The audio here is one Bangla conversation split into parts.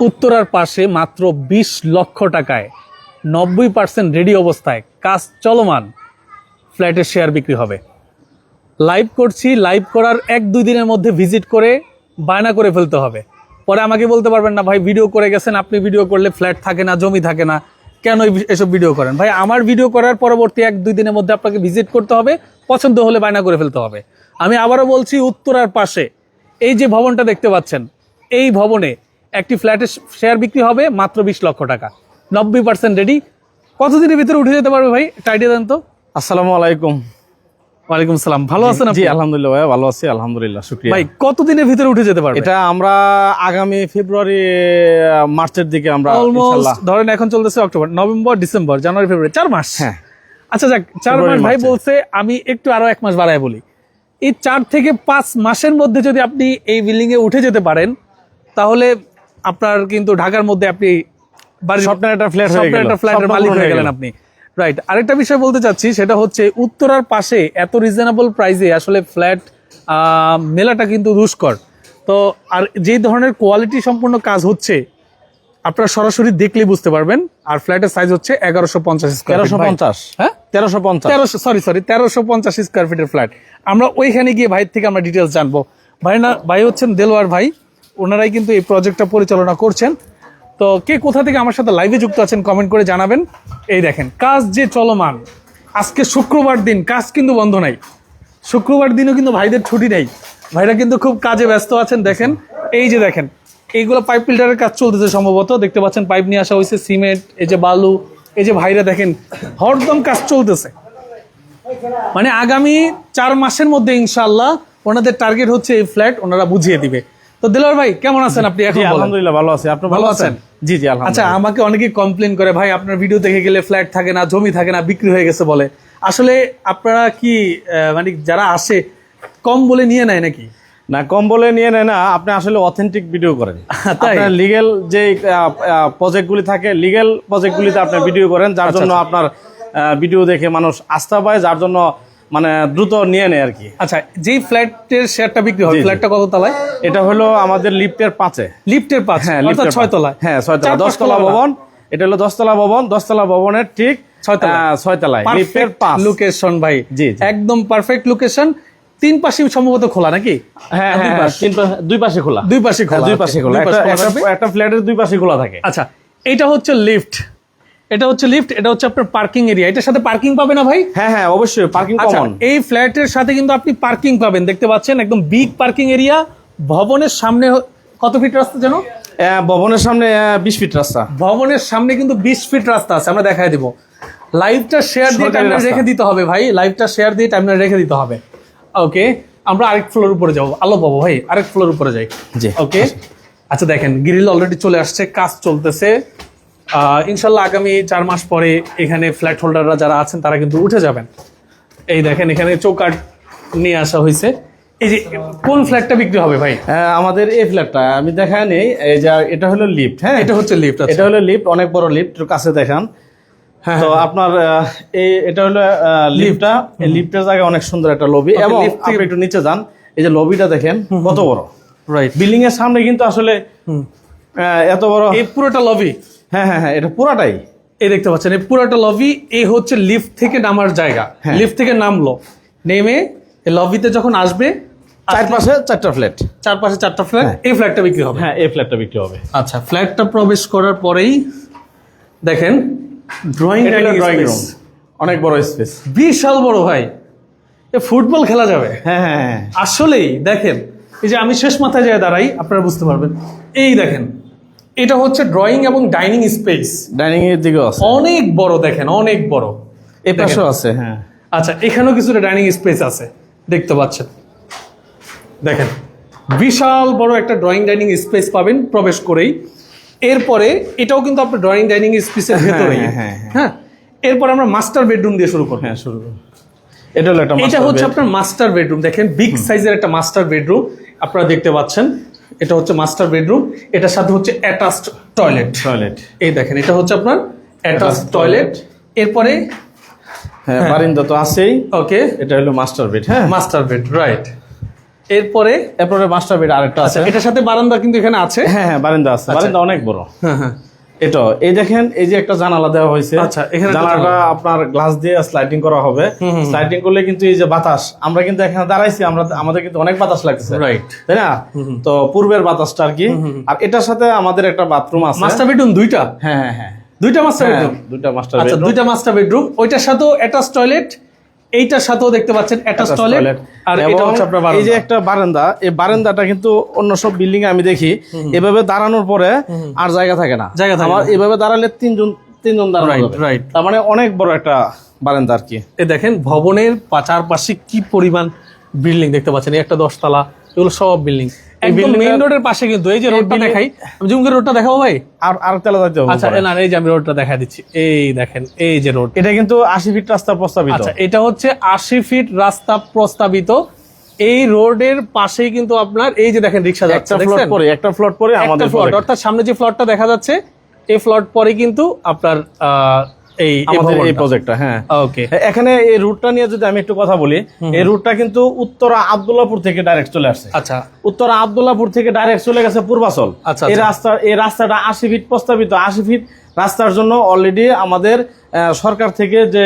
উত্তরার পাশে মাত্র 20 লক্ষ টাকায় 90% রেডি অবস্থায় কাজ চলমান ফ্ল্যাটের শেয়ার বিক্রি হবে। লাইভ করছি, লাইভ করার 1-2 দিনের মধ্যে ভিজিট করে বায়না করে ফেলতে হবে। পরে আমাকে বলতে পারবেন না ভাই ভিডিও করে গেছেন, আপনি ভিডিও করলে ফ্ল্যাট থাকে না, জমি থাকে না, কেন এসব ভিডিও করেন? ভাই আমার ভিডিও করার পরবর্তী 1-2 দিনের মধ্যে আপনাকে ভিজিট করতে হবে, পছন্দ হলে বায়না করে ফেলতে হবে। আমি আবারও বলছি, উত্তরার পাশে এই যে ভবনটা দেখতে পাচ্ছেন, এই ভবনে একটি ফ্ল্যাটের শেয়ার বিক্রি হবে মাত্র 20 লক্ষ টাকা, 90% রেডি। কতদিনের ভিতরে উঠে যেতে পারবে ভাই, একটা আইডিয়া দেন তো। আসসালামু আলাইকুম। ওয়ালাইকুম সালাম, ভালো আছেন আপনি? জি আলহামদুলিল্লাহ ভাই, ভালো আছি আলহামদুলিল্লাহ, শুকরিয়া। ভাই কতদিনের ভিতরে উঠে যেতে পারবে? এটা আমরা আগামী ফেব্রুয়ারি মার্চের দিকে আমরা অলমোস্ট ধরেন এখন চলতেছে অক্টোবর, নভেম্বর, ডিসেম্বর, জানুয়ারি, ফেব্রুয়ারি, 4 মাস। হ্যাঁ আচ্ছা যাক, 4 মাস ভাই বলছে, আমি একটু আরো 1 মাস বাড়ায় বলি। এই 4 থেকে 5 মাসের মধ্যে যদি আপনি এই বিল্ডিং এ উঠে যেতে পারেন, তাহলে আপনার কিন্তু ঢাকার মধ্যে আপনি স্বপ্নের একটা ফ্ল্যাট হয়ে গেল, ফ্ল্যাটের মালিক হয়ে গেলেন আপনি। রাইট। আরেকটা বিষয় বলতে চাচ্ছি, সেটা হচ্ছে উত্তরার পাশে এত রিজনেবল প্রাইসে আসলে ফ্ল্যাট মেলাটা কিন্তু দুষ্কর। তো আর যে ধরনের কোয়ালিটি সম্পূর্ণ কাজ হচ্ছে, আপনারা সরাসরি দেখলেই বুঝতে পারবেন। আর ফ্ল্যাটের সাইজ হচ্ছে 1150 স্কয়ার ফিট। 1350, হ্যাঁ 1350 স্কয়ার ফিটের ফ্ল্যাট। আমরা ওইখানে গিয়ে ভাই থেকে আমরা ডিটেলস জানবো। ভাই হচ্ছেন দেলোয়ার ভাই, ওনারাই কিন্তু এই প্রজেক্টটা পরিচালনা করছেন। তো কে কোথা থেকে আমার সাথে লাইভে যুক্ত আছেন কমেন্ট করে জানাবেন। এই দেখেন কাজ যে চলমান, আজকে শুক্রবার দিন, কাজ কিন্তু বন্ধ নাই। শুক্রবার দিনও কিন্তু ভাইদের ছুটি নেই, ভাইরা কিন্তু খুব কাজে ব্যস্ত আছেন। দেখেন এই যে দেখেন এইগুলো পাইপ ফিল্টারের কাজ চলতেছে, সম্ভবত দেখতে পাচ্ছেন পাইপ নিয়ে আসা হয়েছে, সিমেন্ট, এই যে বালু, এই যে ভাইরা দেখেন হরদম কাজ চলতেছে। মানে আগামী 4 মাসের মধ্যে ইনশাআল্লাহ ওনাদের টার্গেট হচ্ছে এই ফ্ল্যাট ওনারা বুঝিয়ে দিবে। তো দিলওয়ার ভাই কেমন আছেন আপনি? এখন আলহামদুলিল্লাহ ভালো আছি, আপনি ভালো আছেন? জি জি আলহামদুলিল্লাহ। আচ্ছা, আমাকে অনেকেই কমপ্লেন করে ভাই আপনার ভিডিও দেখে গেলে ফ্ল্যাট থাকে না, জমি থাকে না, বিক্রি হয়ে গেছে বলে। আসলে আপনারা কি মানে যারা আসে কম বলে নিয়ে নেয় নাকি? না, কম বলে নিয়ে নেয় না, আপনি আসলে অথেন্টিক ভিডিও করেন। আপনার লিগ্যাল যে প্রজেক্টগুলি থাকে, লিগ্যাল প্রজেক্টগুলিতে আপনি ভিডিও করেন, যার জন্য আপনার ভিডিও দেখে মানুষ আস্থা পায়, যার জন্য মানে দ্রুত নিয়ে নেয় আর কি। আচ্ছা, যেই ফ্ল্যাটের শেয়ারটা বিক্রি হয়, ফ্ল্যাটটা কত তলায়? এটা হলো আমাদের লিফটের 5-এ। লিফটের 5? হ্যাঁ, অর্থাৎ 6 তলায়। হ্যাঁ 6 তলা, 10 তলা ভবন। এটা হলো 10 তলা ভবন, 10 তলা ভবনের ঠিক 6 তলায় লিফটের 5 লোকেশন ভাই। জি একদম পারফেক্ট লোকেশন। 3 পাশে সম্ভবত খোলা নাকি? হ্যাঁ হ্যাঁ, কিন্তু 2 পাশে খোলা। 2 পাশে খোলা, 2 পাশে খোলা। একটা ফ্ল্যাটের 2 পাশে খোলা থাকে। আচ্ছা, এটা হচ্ছে লিফট, এটা হচ্ছে লিফট, এটা হচ্ছে আপনার পার্কিং এরিয়া। এটার সাথে পার্কিং পাবে না ভাই? হ্যাঁ হ্যাঁ অবশ্যই পার্কিং কমন। এই ফ্ল্যাটের সাথে কিন্তু আপনি পার্কিং পাবেন, দেখতে পাচ্ছেন একদম বিগ পার্কিং এরিয়া। ভবনের সামনে কত ফিট রাস্তা যেন? ভবনের সামনে 20 ফিট রাস্তা। ভবনের সামনে কিন্তু 20 ফিট রাস্তা আছে, আমরা দেখাই দেব। লাইভটা শেয়ার দিয়ে টাইমলাইন রেখে দিতে হবে ভাই, লাইভটা শেয়ার দিয়ে টাইমলাইন রেখে দিতে হবে। ওকে, আমরা আরেক ফ্লোর উপরে যাবো, আলো পাবো ভাই, আরেক ফ্লোর উপরে যাই। জি ওকে। আচ্ছা দেখেন গ্রিল অলরেডি চলে আসছে, কাজ চলতেছে। ইনশাল্লাহ আগামী 4 মাস পরে এখানে ফ্ল্যাট হোল্ডাররা যারা আছেন তারা কিন্তু উঠে যাবেন। এই দেখেন এখানে চৌকাঠ নিয়ে আসা হয়েছে। এই যে কোন ফ্ল্যাটটা বিক্রি হবে ভাই? আমাদের এই ফ্ল্যাটটা আমি দেখাই নেই। এই যে এটা হলো লিফট। হ্যাঁ এটা হচ্ছে লিফট। এটা হলো লিফট, অনেক বড় লিফট, কাছে দেখান। তো আপনার এটা হলো লিফটটা। এই লিফটের জায়গায় অনেক সুন্দর একটা লবি, এবং আপনি একটু নিচে যান, এই যে লবিটা দেখেন কত বড়। রাইট। বিল্ডিং এর সামনে কিন্তু আসলে এত বড় এই পুরোটা লবি। হ্যাঁ হ্যাঁ হ্যাঁ, এটা পুরাটাই। এই দেখতে পাচ্ছেন এই পুরোটা লবি। এই হচ্ছে লিফট থেকে নামার জায়গা। লিফট থেকে নামলো, নেমে এই লবিতে যখন আসবে, চারপাশে 4টা ফ্ল্যাট, চারপাশে 4টা ফ্ল্যাট। এই ফ্ল্যাটটা বিক্রি হবে। হ্যাঁ এই ফ্ল্যাটটা বিক্রি হবে। আচ্ছা, ফ্ল্যাটটা প্রবেশ করার পরেই দেখেন ড্রয়িং রুম, অনেক বড় স্পেস, বিশাল বড় ভাই। এ ফুটবল খেলা যাবে। হ্যাঁ হ্যাঁ আসলেই দেখেন, এই যে আমি শেষ মাথায় যায় দাঁড়াই, আপনারা বুঝতে পারবেন। এই দেখেন এটা হচ্ছে ড্রয়িং এবং ডাইনিং স্পেস। ডাইনিং এর দিকেও আছে, অনেক বড়, দেখেন অনেক বড়। এই পাশেও আছে। হ্যাঁ আচ্ছা, এখানেও কিছুটা ডাইনিং স্পেস আছে, দেখতে পাচ্ছেন। দেখেন বিশাল বড় একটা ড্রয়িং ডাইনিং স্পেস পাবেন প্রবেশ করেই। এরপরে এটাও কিন্তু আপনার ড্রয়িং ডাইনিং স্পেসের ভেতরেই। হ্যাঁ, এরপর আমরা মাস্টার বেডরুম দিয়ে শুরু করব। হ্যাঁ শুরু করব। এটা হলো এটা হচ্ছে আপনার মাস্টার বেডরুম। দেখেন বিগ সাইজের একটা মাস্টার বেডরুম আপনারা দেখতে পাচ্ছেন। এটা হচ্ছে মাস্টার বেডরুম, এটার সাথে হচ্ছে অ্যাটাচড টয়লেট। এই দেখেন এটা হচ্ছে আপনার অ্যাটাচড টয়লেট। এরপরে হ্যাঁ বারান্দা তো আছেই। ওকে, এটা হলো মাস্টার বেড। হ্যাঁ মাস্টার বেড, রাইট। এরপরে মাস্টার বেড আরেকটা আছে। এটার সাথে বারান্দা কিন্তু এখানে আছে। হ্যাঁ, বারান্দা আছে, বারান্দা অনেক বড়। হ্যাঁ, এটা এই দেখেন, এই যে একটা জানালা দেওয়া হয়েছে। আচ্ছা, এখানে জানালাটা আপনার গ্লাস দিয়ে স্লাইডিং করা হবে। স্লাইডিং করলে কিন্তু এই যে বাতাস, আমরা কিন্তু এখানে দাঁড়াইছি, আমাদের কিন্তু অনেক বাতাস লাগছে, রাইট, তাই না? তো পূর্বের বাতাসটা আর কি। আর এটার সাথে আমাদের একটা বাথরুম আছে। মাস্টার বেডরুম দুইটা? হ্যাঁ, দুইটা মাস্টার বেডরুম। দুইটা মাস্টার আচ্ছা, বেডরুম। দুইটা মাস্টার বেডরুম, ওইটার সাথেও অ্যাটাচ টয়লেট, এইটার সাথেও দেখতে পাচ্ছেন অ্যাটাচ টয়লেট। আর এটা হচ্ছে আপনার এই যে একটা বারান্দা, এই বারান্দাটা কিন্তু অন্য সব বিল্ডিং এ আমি দেখি এভাবে দাঁড়ানোর পরে আর জায়গা থাকে না। আমার এভাবে দাঁড়ালে তিনজন দাঁড়ানো যাবে। রাইট, তার মানে অনেক বড় একটা বারান্দা আর কি। এই দেখেন ভবনের চারপাশে কি পরিমাণ বিল্ডিং দেখতে পাচ্ছেন, এই একটা 10 তলা, এগুলো সব বিল্ডিং একদম মেইন রোডের পাশে। কিন্তু এই যে রোডটা দেখাই, আমি জুম করে রোডটা দেখাবো ভাই। আর তেলা যাইতে হবে। আচ্ছা, না, এই যে আমি রোডটা দেখা দিচ্ছি, এই দেখেন, এই যে রোড, এটা কিন্তু 80 ফিট রাস্তা প্রস্তাবিত। আচ্ছা, এটা হচ্ছে 80 ফিট রাস্তা প্রস্তাবিত। এই রোডের পাশেই কিন্তু আপনার এই যে দেখেন রিকশা যাচ্ছে, একটা ফ্লোর পরে আমাদের ফ্লোর, অর্থাৎ সামনে যে ফ্লোরটা দেখা যাচ্ছে এই ফ্লোর পরে কিন্তু আপনার এই প্রজেক্টটা। হ্যাঁ, ওকে। এখানে এই রুটটা নিয়ে যদি আমি একটু কথা বলি, এই রুটটা কিন্তু উত্তরা আব্দুল্লাহপুর থেকে ডাইরেক্ট চলে আসছে। আচ্ছা, উত্তরা আব্দুল্লাহপুর থেকে ডাইরেক্ট চলে গেছে পূর্বাচল। আচ্ছা, এই রাস্তাটা 80 ফিট প্রস্তাবিত। 80 ফিট রাস্তার জন্য অলরেডি আমাদের সরকার থেকে যে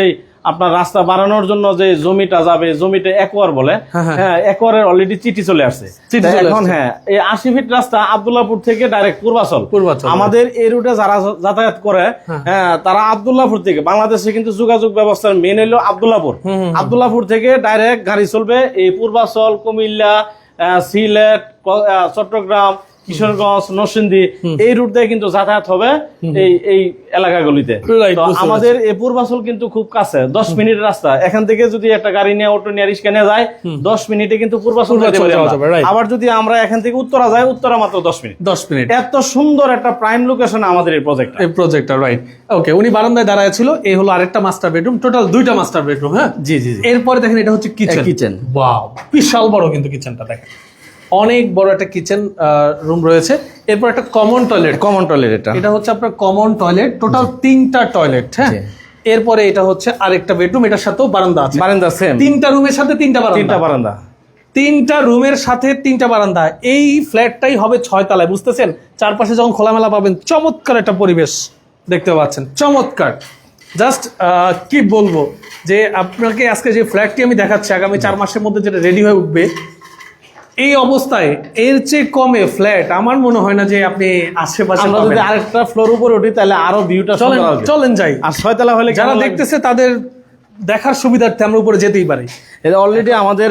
আপনার রাস্তা বাড়ানোর জন্য যে জমিটা যাবে, জমিটা একোয়ার বলে, হ্যাঁ, একোয়ারের অলরেডি চিঠি চলে আসছে এখন। হ্যাঁ, এই 80 ফিট রাস্তা আব্দুল্লাহপুর থেকে ডাইরেক্ট পূর্বাচল। আমাদের এই রুটে যারা যাতায়াত করে, হ্যাঁ, তারা আব্দুল্লাহপুর থেকে, বাংলাদেশে কিন্তু যোগাযোগ ব্যবস্থার মেন হলো আব্দুল্লাহপুর থেকে ডাইরেক্ট গাড়ি চলবে এই পূর্বাচল, কুমিল্লা, সিলেট, চট্টগ্রাম, কিশোরগঞ্জ, নরসিংদী, এই রুট দিয়ে কিন্তু যাতায়াত হবে এই এলাকাগুলিতে। আমাদের এই পূর্বাচল কিন্তু খুব কাছে, 10 মিনিটের রাস্তা। এখান থেকে যদি একটা গাড়ি নিয়ে, অটো নিয়ে, রিক্সা নিয়ে যায়, 10 মিনিটে কিন্তু পূর্বাচল যেতে পারি। আবার যদি আমরা এখান থেকে উত্তরা যাই, উত্তরা মাত্র 10 মিনিট। এত সুন্দর একটা প্রাইম লোকেশন আমাদের এই প্রজেক্টটা। রাইট, ওকে। উনি বারান্দায় দাঁড়ায় ছিল, এই হলো আরেকটা মাস্টার বেডরুম, টোটাল 2টা মাস্টার বেডরুম। হ্যাঁ, জি। এরপরে দেখেন এটা হচ্ছে কিচেন। ওয়াও, বিশাল বড় কিন্তু কিচেনটা, দেখেন অনেক বড় একটা কিচেন রুম রয়েছে। এরপর একটা কমন টয়লেট। এটা হচ্ছে আপনার কমন টয়লেট, টোটাল 3টা টয়লেট। হ্যাঁ, এরপরে এটা হচ্ছে আরেকটা বেডরুম, এটার সাথেও বারান্দা আছে। সেম 3টা রুমের সাথে 3টা বারান্দা। 3টা রুমের সাথে 3টা বারান্দা। এই ফ্ল্যাটটাই হবে 6 তলায়, বুঝতেছেন? চারপাশে যখন খোলামেলা পাবেন, চমৎকার একটা পরিবেশ দেখতে পাচ্ছেন, চমৎকার। জাস্ট কি বলবো, যে আপনাকে আজকে যে ফ্ল্যাটটি আমি দেখাচ্ছি, আগামী 4 মাসের মধ্যে যেটা রেডি হয়ে উঠবে, এই অবস্থায় এর চেয়ে কমে ফ্ল্যাট আমার মনে হয় না যে আপনি আশেপাশে। আমরা যদি আরেকটা ফ্লোর উপরে উঠি, তাহলে আরো ভিউটা চলেন যাই। আর 6 তলা হলে যারা দেখতেছে তাদের দেখার সুবিধার্থে আমরা উপরে যেতেই পারি। এটা অলরেডি আমাদের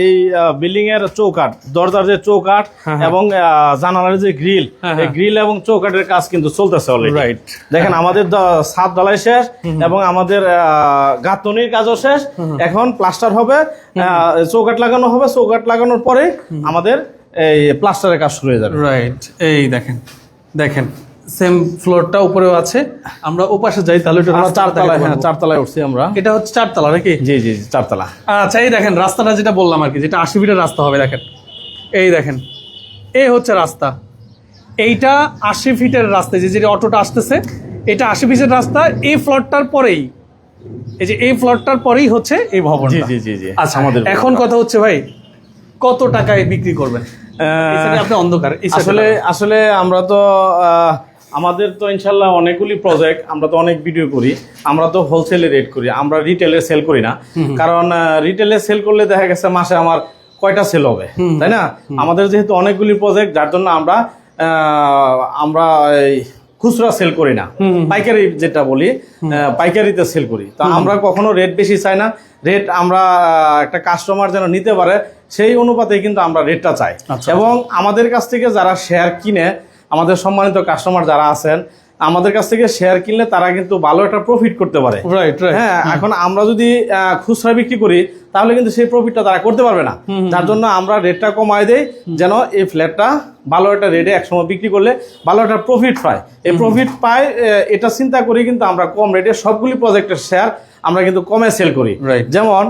এই বিল্ডিং এর চৌকাঠ, দরজার যে চৌকাঠ এবং জানালার যে গ্রিল, এই গ্রিল এবং চৌকাঠের কাজ কিন্তু চলতেছে অলরেডি। রাইট, দেখেন আমাদের ছাদ ঢালাই শেষ এবং আমাদের গাঁথনির কাজও শেষ। এখন প্লাস্টার হবে, চৌকাঠ লাগানো হবে। চৌকাঠ লাগানোর পরে আমাদের এই প্লাস্টারের কাজ শুরু হয়ে যাবে। রাইট, এই দেখেন সেম ফ্লোরটা উপরেও আছে। আমরা ওপাশে যাই, তাহলে এটা 4 তলায়। হ্যাঁ, 4 তলায় উঠছি আমরা। এটা হচ্ছে 4 তলা নাকি? জি 4 তলা। আচ্ছা, এই দেখেন রাস্তাটা যেটা বললাম আর কি, যেটা 80 ফিটের রাস্তা হবে। দেখেন, এই দেখেন, এই হচ্ছে রাস্তা। এইটা 80 ফিটের রাস্তা, যে অটোটা আসতেছে, এটা 80 ফিটের রাস্তা। এই ফ্লোরটার পরেই, এই যে এই ফ্লোরটার পরেই হচ্ছে এই ভবনটা। জি। আচ্ছা, এখন কথা হচ্ছে ভাই, কত টাকায় বিক্রি করবেন? আপনি অন্ধকার। আসলে আমরা তো আমাদের তো ইনশাল্লাহ অনেকগুলি প্রজেক্ট, আমরা তো অনেক ভিডিও করি। আমরা তো হোলসেলে রেট করি, আমরা রিটেলে সেল করি না। কারণ রিটেলে সেল করলে দেখা গেছে মাসে আমার কয়টা সেল হবে, তাই না? আমাদের যেহেতু অনেকগুলি প্রজেক্ট, যার জন্য আমরা খুচরা সেল করি না, পাইকারি যেটা বলি, পাইকারিতে সেল করি। তো আমরা কখনো রেট বেশি চাই না। রেট আমরা একটা কাস্টমার যেন নিতে পারে সেই অনুপাতে কিন্তু আমরা রেটটা চাই। এবং আমাদের কাছ থেকে যারা শেয়ার কিনে, আমাদের সম্মানিত কাস্টমার যারা আছেন, আমাদের কাছ থেকে শেয়ার কিনলে তারা কিন্তু ভালো একটা প্রফিট করতে পারে। হ্যাঁ, এখন আমরা যদি খুচরা বিক্রি করি, তাহলে কিন্তু সেই প্রফিটটা তারা করতে পারবে না। তার জন্য আমরা রেটটা কমায় দেই, যেন এই ফ্ল্যাটটা ভালো একটা রেটে একসময় বিক্রি করলে ভালো একটা প্রফিট পায়। এই প্রফিট পায়, এটা চিন্তা করি কিন্তু আমরা কম রেটে সবগুলি প্রজেক্টের শেয়ার আমরা কিন্তু কমে সেল করি। যেমন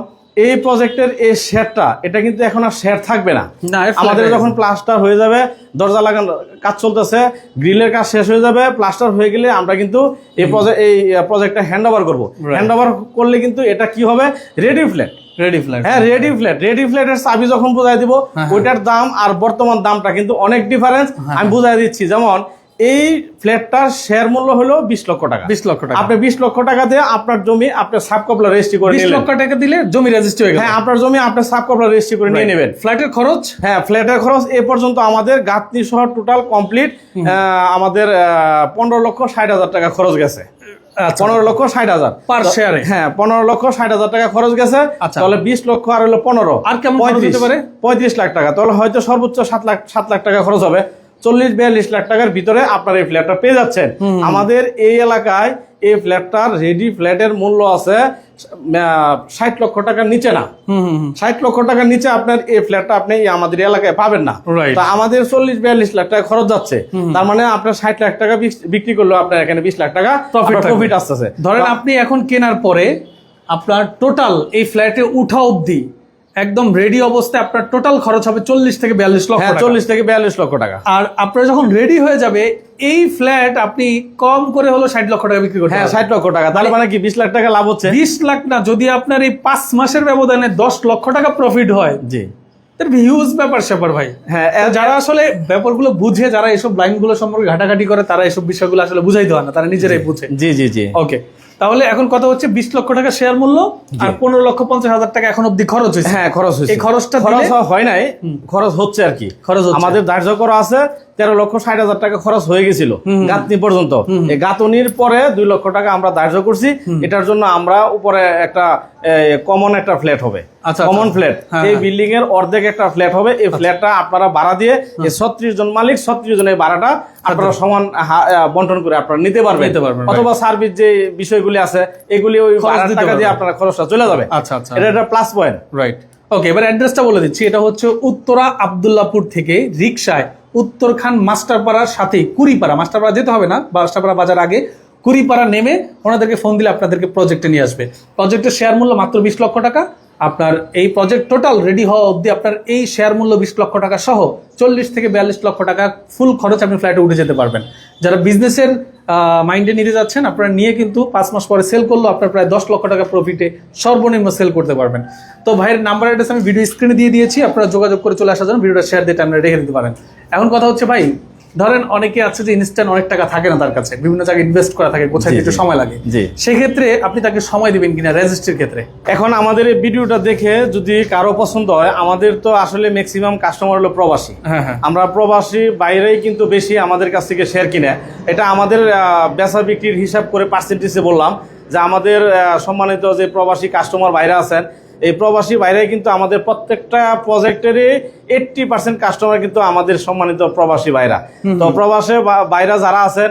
এই প্রজেক্টের এই শেয়ারটা, এটা কিন্তু এখন আর শেয়ার থাকবে না। আমাদের যখন প্লাস্টার হয়ে যাবে, দরজা লাগানো কাজ চলতেছে, গ্রিলের কাজ শেষ হয়ে যাবে, প্লাস্টার হয়ে গেলে আমরা কিন্তু এই প্রজেক্টটা হ্যান্ড ওভার করবো। হ্যান্ড ওভার করলে কিন্তু এটা কি হবে, রেডি ফ্ল্যাট। রেডি ফ্ল্যাট, হ্যাঁ রেডি ফ্ল্যাটের চাবি যখন বুঝাই দিব ওইটার দাম আর বর্তমান দামটা কিন্তু অনেক ডিফারেন্স। আমি বুঝাই দিচ্ছি, যেমন এই ফ্ল্যাটটার শেয়ার মূল্য হলো 20 লক্ষ টাকা। 20 লক্ষ টাকা আপনি 20 লক্ষ টাকা দিয়ে আপনার জমি আপনি সাব কবলা রেজিস্ট্রি করে 20 লক্ষ টাকা দিলে জমি রেজিস্ট্রি হয়ে গেল। হ্যাঁ, আপনার জমি আপনি সাব কবলা রেজিস্ট্রি করে নিয়ে নেবেন। ফ্ল্যাটের খরচ, হ্যাঁ ফ্ল্যাটের খরচ এ পর্যন্ত আমাদের গাঁথনি সহ টোটাল কমপ্লিট আমাদের 15,60,000 টাকা খরচ গেছে। 15,60,000 পার শেয়ারে। হ্যাঁ 15,60,000 টাকা খরচ গেছে। তাহলে 20 লক্ষ আর হলো 15, আর কেমন খরচ হতে পারে? 35 লাখ টাকা। তাহলে হয়তো সর্বোচ্চ 7 লাখ টাকা খরচ হবে। 40-42 লাখ টাকার ভিতরে আপনার এই ফ্ল্যাটটা পেয়ে যাচ্ছেন। আমাদের এই এলাকায় এই ফ্ল্যাটটার রেডি ফ্ল্যাটের মূল্য আছে 60 লক্ষ টাকার নিচে না। 60 লক্ষ টাকার নিচে আপনার এই ফ্ল্যাটটা আপনি আমাদের এলাকায় পাবেন না। তো আমাদের 40-42 লাখ টাকা খরচ যাচ্ছে, তার মানে আপনার 60 লাখ টাকা বিক্রি করলেও আপনার এখানে 20 লাখ টাকা প্রফিট আসতেছে। ধরেন আপনি এখন কেনার পরে আপনার টোটাল এই ফ্ল্যাটে উঠা অবধি একদম রেডি অবস্থায় আপনার টোটাল খরচ হবে 40 থেকে 42 লক্ষ টাকা। 40 থেকে 42 লক্ষ টাকা। আর আপনার যখন রেডি হয়ে যাবে এই ফ্ল্যাট আপনি কম করে হলো 60 লক্ষ টাকা বিক্রি করতে। হ্যাঁ 60 লক্ষ টাকা, তার মানে কি 20 লাখ টাকা লাভ হচ্ছে। 20 লাখ না, যদি আপনার এই 5 মাসের ব্যবধানে 10 লক্ষ টাকা প্রফিট হয়, জি হিউজ ব্যাপার স্যাপার ভাই। হ্যাঁ, যারা আসলে ব্যাপারগুলো বুঝে, যারা এসব লাইনগুলো সম্পর্কে ঘাটাঘাটি করে, তারা এসব বিষয়গুলো আসলে বুঝাইতে হয় না, তারা নিজেরাই বুঝে। জি জি জি ওকে, তাহলে এখন কথা হচ্ছে 20 লক্ষ টাকা শেয়ার মূল্য আর 15,50,000 টাকা এখন অবধি খরচ হয়েছে। হ্যাঁ খরচ হয়েছে। এই খরচটা খরচ হয় নাই, খরচ হচ্ছে আর কি। খরচ আমাদের ধার্য করা আছে 13,60,000 টাকা খরচ হয়ে গেছিল গাঁথনি পর্যন্ত। এই গাঁথনির পরে 2 লক্ষ টাকা আমরা ধার্য করছি। এটার জন্য আমরা উপরে একটা কমন একটা ফ্ল্যাট হবে, কমন ফ্ল্যাট। এই বিল্ডিং এর অর্ধেক একটা ফ্ল্যাট হবে। এই ফ্ল্যাটটা আপনারা ভাড়া দিয়ে 36 জন মালিক, 36 জনের ভাড়াটা আপনারা সমান বন্টন করে আপনারা নিতে পারবেন। অথবা সার্ভিস যে বিষয়গুলি আছে এগুলি ওই টাকা দিয়ে আপনারা খরচটা চলে যাবে। আচ্ছা আচ্ছা, এটা একটা প্লাস পয়েন্ট। রাইট। ওকে, এবার অ্যাড্রেসটা বলে দিচ্ছি। এটা হচ্ছে উত্তরা আব্দুল্লাহপুর থেকে রিকশায় উত্তরখান মাস্টারপাড়ার সাথে কুড়িপাড়া, মাস্টারপাড়া যেতে হবে না, মাস্টারপাড়া বাজার আগে কুড়িপাড়া নেমে ওনাদেরকে ফোন দিলে আপনাদেরকে প্রজেক্টে নিয়ে আসবে। প্রজেক্টের শেয়ার মূল্য মাত্র 20 লক্ষ টাকা। আপনার এই প্রজেক্ট টোটাল রেডি হওয়া অবধি আপনার এই শেয়ার মূল্য 20 লক্ষ টাকা সহ 40 থেকে 42 লক্ষ টাকা ফুল খরচ আপনি ফ্ল্যাটে উঠে যেতে পারবেন। যারা বিজনেসের মাইন্ডে নিতে যাচ্ছেন, আপনারা নিয়ে কিন্তু 5 মাস পরে সেল করলেও আপনার প্রায় 10 লক্ষ টাকা প্রফিটে সর্বনিম্ন সেল করতে পারবেন। তো ভাইয়ের নাম্বার অ্যাড্রেস আমি ভিডিও স্ক্রিনে দিয়ে দিয়েছি, আপনারা যোগাযোগ করে চলে আসার জন্য ভিডিওটা শেয়ার দিয়ে আপনারা রেখে দিতে পারেন। এখন কথা হচ্ছে ভাই, ধরেন অনেকে আছে যে ইনস্ট্যান্ট অনেক টাকা থাকে না তার কাছে, বিভিন্ন জায়গায় ইনভেস্ট করা থাকে, কোথায় একটু সময় লাগে, সেক্ষেত্রে আপনি তাকে সময় দিবেন কিনা রেজিস্ট্রির ক্ষেত্রে? এখন আমাদের এই ভিডিওটা দেখে যদি কারো পছন্দ হয়, আমাদের তো আসলে ম্যাক্সিমাম কাস্টমার হলো প্রবাসী। আমরা প্রবাসী বাইরেই কিন্তু বেশি আমাদের কাছ থেকে শেয়ার কিনে। এটা আমাদের বেচা বিক্রির হিসাব করে পার্সেন্টেজে বললাম যে আমাদের সম্মানিত যে প্রবাসী কাস্টমার বাইরে আছেন, এই প্রবাসী বাইরে কিন্তু আমাদের প্রত্যেকটা প্রজেক্টেরই 80% কাস্টমার কিন্তু আমাদের সম্মানিত প্রবাসী বাইরা। তো প্রবাসে বাইরা যারা আছেন,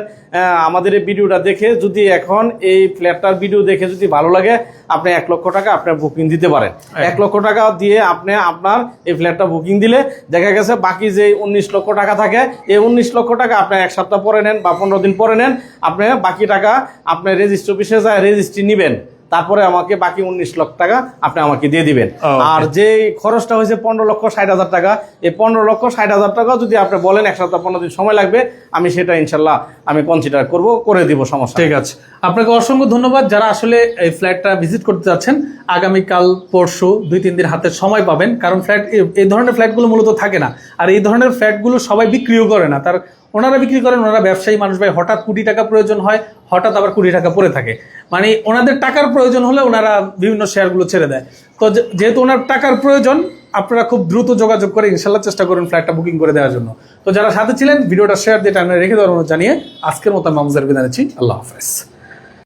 আমাদের এই ভিডিওটা দেখে যদি এখন এই ফ্ল্যাটটার ভিডিও দেখে যদি ভালো লাগে, আপনি 1 লক্ষ টাকা আপনার বুকিং দিতে পারেন। 1 লক্ষ টাকা দিয়ে আপনি আপনার এই ফ্ল্যাটটা বুকিং দিলে দেখা গেছে বাকি যে 19 লক্ষ টাকা থাকে, এই 19 লক্ষ টাকা আপনি 1 সপ্তাহ পরে নেন বা 15 দিন পরে নেন, আপনি বাকি টাকা আপনি রেজিস্ট্রি অফিসে যায় রেজিস্ট্রি নেবেন, তারপরে আমাকে বাকি 19 লক্ষ টাকা আপনি আমাকে দিয়ে দিবেন। আর যে খরচটা হয়েছে 15,60,000 টাকা, এই 15,60,000 টাকা যদি আপনি বলেন 1 সপ্তাহ 15 দিন সময় লাগবে, আমি সেটা ইনশাল্লাহ আমি কনসিডার করব, করে দিব, সমস্যা। ঠিক আছে, আপনাকে অসংখ্য ধন্যবাদ। যারা আসলে এই ফ্ল্যাটটা ভিজিট করতে যাচ্ছেন, আগামীকাল পরশু 2-3 দিন হাতে সময় পাবেন, কারণ ফ্ল্যাট এই ধরনের ফ্ল্যাটগুলো মূলত থাকে না, আর এই ধরনের ফ্ল্যাটগুলো সবাই বিক্রিও করে না। ওনারা বিক্রি করেন, ওনারা ব্যবসায়ী মানুষ ভাই, হঠাৎ কোটি টাকা প্রয়োজন হয়, হঠাৎ আবার কোটি টাকা পড়ে থাকে, মানে ওনাদের টাকার প্রয়োজন হলে ওনারা বিভিন্ন শেয়ারগুলো ছেড়ে দেয়। তো যেহেতু ওনার টাকার প্রয়োজন, আপনারা খুব দ্রুত যোগাযোগ করে ইনশাল্লাহ চেষ্টা করুন ফ্ল্যাটটা বুকিং করে দেওয়ার জন্য। তো যারা সাথে ছিলেন, ভিডিওটা শেয়ার দিয়ে টাইমে রেখে দেওয়ার জানিয়ে আজকের মতো মামুজার বিদায় নিচ্ছি। আল্লাহ হাফেজ।